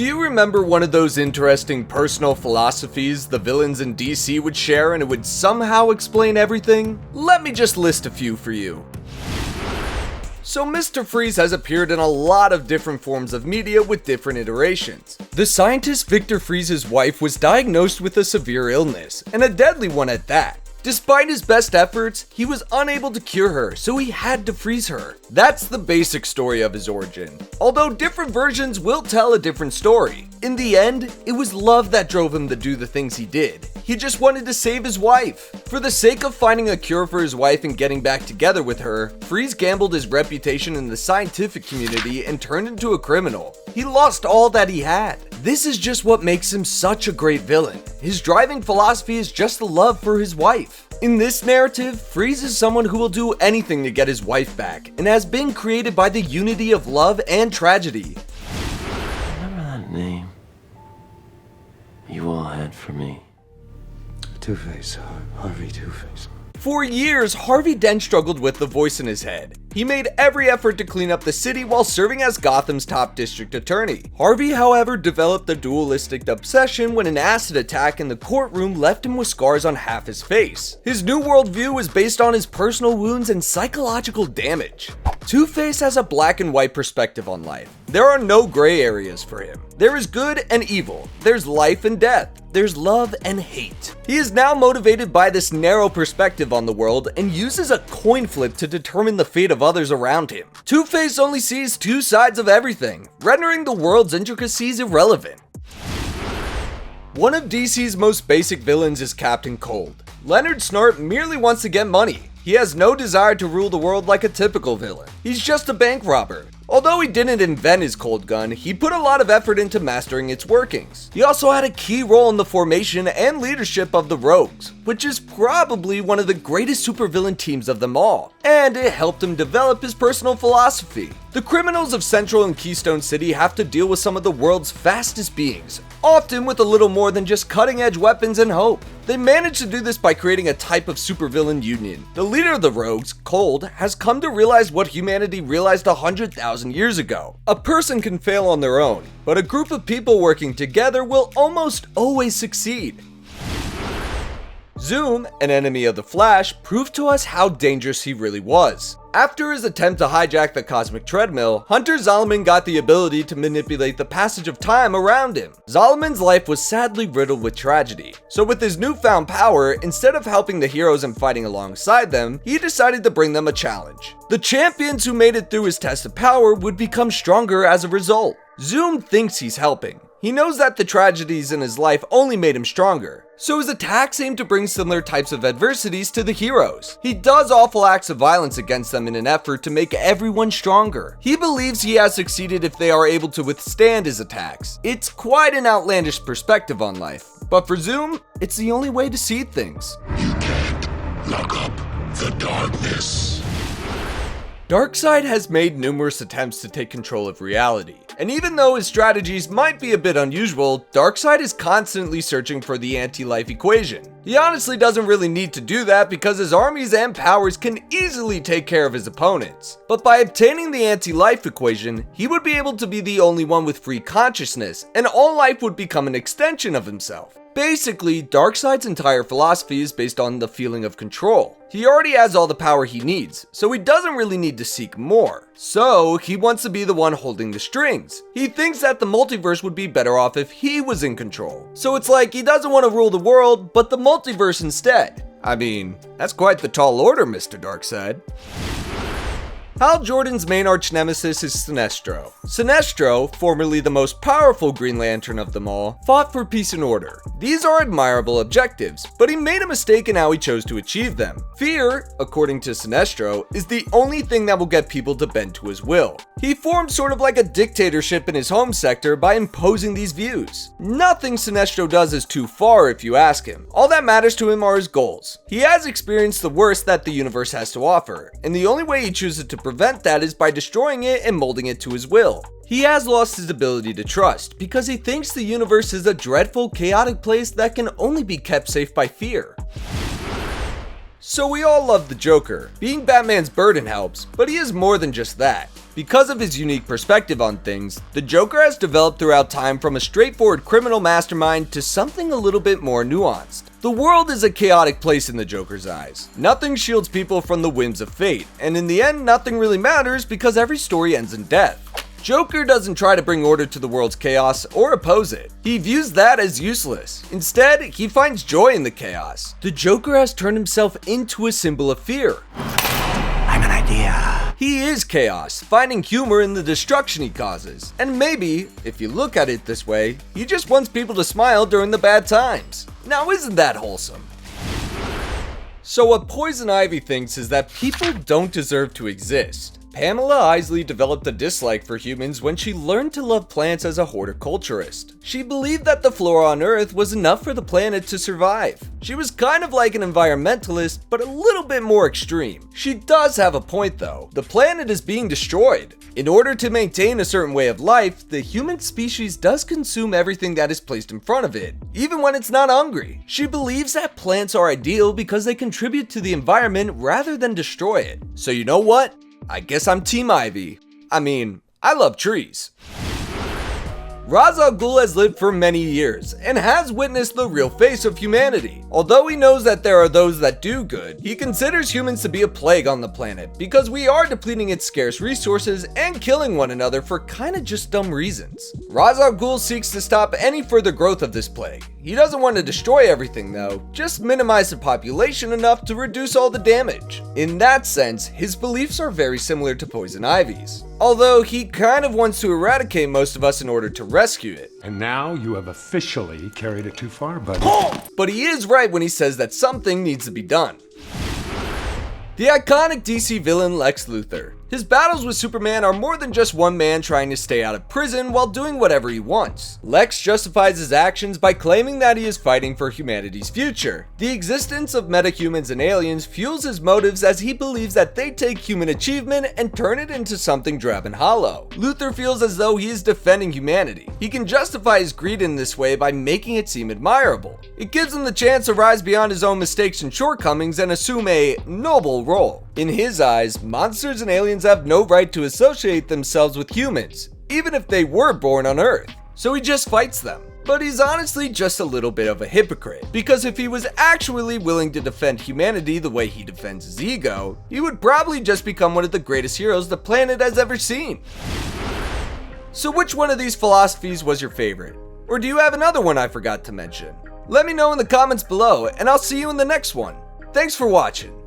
Do you remember one of those interesting personal philosophies the villains in DC would share and it would somehow explain everything? Let me just list a few for you. So Mr. Freeze has appeared in a lot of different forms of media with different iterations. The scientist Victor Freeze's wife was diagnosed with a severe illness, and a deadly one at that. Despite his best efforts, he was unable to cure her, so he had to freeze her. That's the basic story of his origin. Although different versions will tell a different story. In the end, it was love that drove him to do the things he did. He just wanted to save his wife. For the sake of finding a cure for his wife and getting back together with her, Freeze gambled his reputation in the scientific community and turned into a criminal. He lost all that he had. This is just what makes him such a great villain. His driving philosophy is just the love for his wife. In this narrative, Freeze is someone who will do anything to get his wife back, and has been created by the unity of love and tragedy. Remember that name you all had for me? Two-Face, Harvey Two-Face. For years, Harvey Dent struggled with the voice in his head. He made every effort to clean up the city while serving as Gotham's top district attorney. Harvey, however, developed a dualistic obsession when an acid attack in the courtroom left him with scars on half his face. His new worldview was based on his personal wounds and psychological damage. Two-Face has a black and white perspective on life. There are no gray areas for him. There is good and evil. There's life and death. There's love and hate. He is now motivated by this narrow perspective on the world and uses a coin flip to determine the fate of others around him. Two-Face only sees two sides of everything, rendering the world's intricacies irrelevant. One of DC's most basic villains is Captain Cold. Leonard Snart merely wants to get money. He has no desire to rule the world like a typical villain. He's just a bank robber. Although he didn't invent his cold gun, he put a lot of effort into mastering its workings. He also had a key role in the formation and leadership of the Rogues, which is probably one of the greatest supervillain teams of them all, and it helped him develop his personal philosophy. The criminals of Central and Keystone City have to deal with some of the world's fastest beings, often with a little more than just cutting-edge weapons and hope. They managed to do this by creating a type of supervillain union. The leader of the Rogues, Cold, has come to realize what humanity realized 100,000 years ago. A person can fail on their own, but a group of people working together will almost always succeed. Zoom, an enemy of the Flash, proved to us how dangerous he really was. After his attempt to hijack the cosmic treadmill, Hunter Zolomon got the ability to manipulate the passage of time around him. Zolomon's life was sadly riddled with tragedy, so with his newfound power, instead of helping the heroes and fighting alongside them, he decided to bring them a challenge. The champions who made it through his test of power would become stronger as a result. Zoom thinks he's helping. He knows that the tragedies in his life only made him stronger, so his attacks aim to bring similar types of adversities to the heroes. He does awful acts of violence against them in an effort to make everyone stronger. He believes he has succeeded if they are able to withstand his attacks. It's quite an outlandish perspective on life, but for Zoom, it's the only way to see things. You can't lock up the darkness. Darkseid has made numerous attempts to take control of reality, and even though his strategies might be a bit unusual, Darkseid is constantly searching for the anti-life equation. He honestly doesn't really need to do that because his armies and powers can easily take care of his opponents. But by obtaining the anti-life equation, he would be able to be the only one with free consciousness, and all life would become an extension of himself. Basically, Darkseid's entire philosophy is based on the feeling of control. He already has all the power he needs, so he doesn't really need to seek more. So, he wants to be the one holding the strings. He thinks that the multiverse would be better off if he was in control. So it's like he doesn't want to rule the world, but the multiverse instead. I mean, that's quite the tall order, Mr. Darkseid. Hal Jordan's main arch-nemesis is Sinestro. Sinestro, formerly the most powerful Green Lantern of them all, fought for peace and order. These are admirable objectives, but he made a mistake in how he chose to achieve them. Fear, according to Sinestro, is the only thing that will get people to bend to his will. He formed sort of like a dictatorship in his home sector by imposing these views. Nothing Sinestro does is too far if you ask him. All that matters to him are his goals. He has experienced the worst that the universe has to offer, and the only way he chooses to prevent that is by destroying it and molding it to his will. He has lost his ability to trust because he thinks the universe is a dreadful, chaotic place that can only be kept safe by fear. So we all love the Joker. Being Batman's burden helps, but he is more than just that. Because of his unique perspective on things, the Joker has developed throughout time from a straightforward criminal mastermind to something a little bit more nuanced. The world is a chaotic place in the Joker's eyes. Nothing shields people from the whims of fate, and in the end, nothing really matters because every story ends in death. Joker doesn't try to bring order to the world's chaos or oppose it. He views that as useless. Instead, he finds joy in the chaos. The Joker has turned himself into a symbol of fear. I'm an idea. He is chaos, finding humor in the destruction he causes. And maybe, if you look at it this way, he just wants people to smile during the bad times. Now isn't that wholesome? So what Poison Ivy thinks is that people don't deserve to exist. Pamela Isley developed a dislike for humans when she learned to love plants as a horticulturist. She believed that the flora on Earth was enough for the planet to survive. She was kind of like an environmentalist, but a little bit more extreme. She does have a point though. The planet is being destroyed. In order to maintain a certain way of life, the human species does consume everything that is placed in front of it, even when it's not hungry. She believes that plants are ideal because they contribute to the environment rather than destroy it. So you know what? I guess I'm Team Ivy. I mean, I love trees. Ra's al Ghul has lived for many years and has witnessed the real face of humanity. Although he knows that there are those that do good, he considers humans to be a plague on the planet because we are depleting its scarce resources and killing one another for kinda just dumb reasons. Ra's al Ghul seeks to stop any further growth of this plague. He doesn't want to destroy everything though, just minimize the population enough to reduce all the damage. In that sense, his beliefs are very similar to Poison Ivy's. Although he kind of wants to eradicate most of us in order to rescue it. And now you have officially carried it too far, buddy. But he is right when he says that something needs to be done. The iconic DC villain Lex Luthor. His battles with Superman are more than just one man trying to stay out of prison while doing whatever he wants. Lex justifies his actions by claiming that he is fighting for humanity's future. The existence of metahumans and aliens fuels his motives as he believes that they take human achievement and turn it into something drab and hollow. Luthor feels as though he is defending humanity. He can justify his greed in this way by making it seem admirable. It gives him the chance to rise beyond his own mistakes and shortcomings and assume a noble role. In his eyes, monsters and aliens have no right to associate themselves with humans, even if they were born on Earth. So he just fights them. But he's honestly just a little bit of a hypocrite, because if he was actually willing to defend humanity the way he defends his ego, he would probably just become one of the greatest heroes the planet has ever seen. So which one of these philosophies was your favorite? Or do you have another one I forgot to mention? Let me know in the comments below, and I'll see you in the next one. Thanks for watching.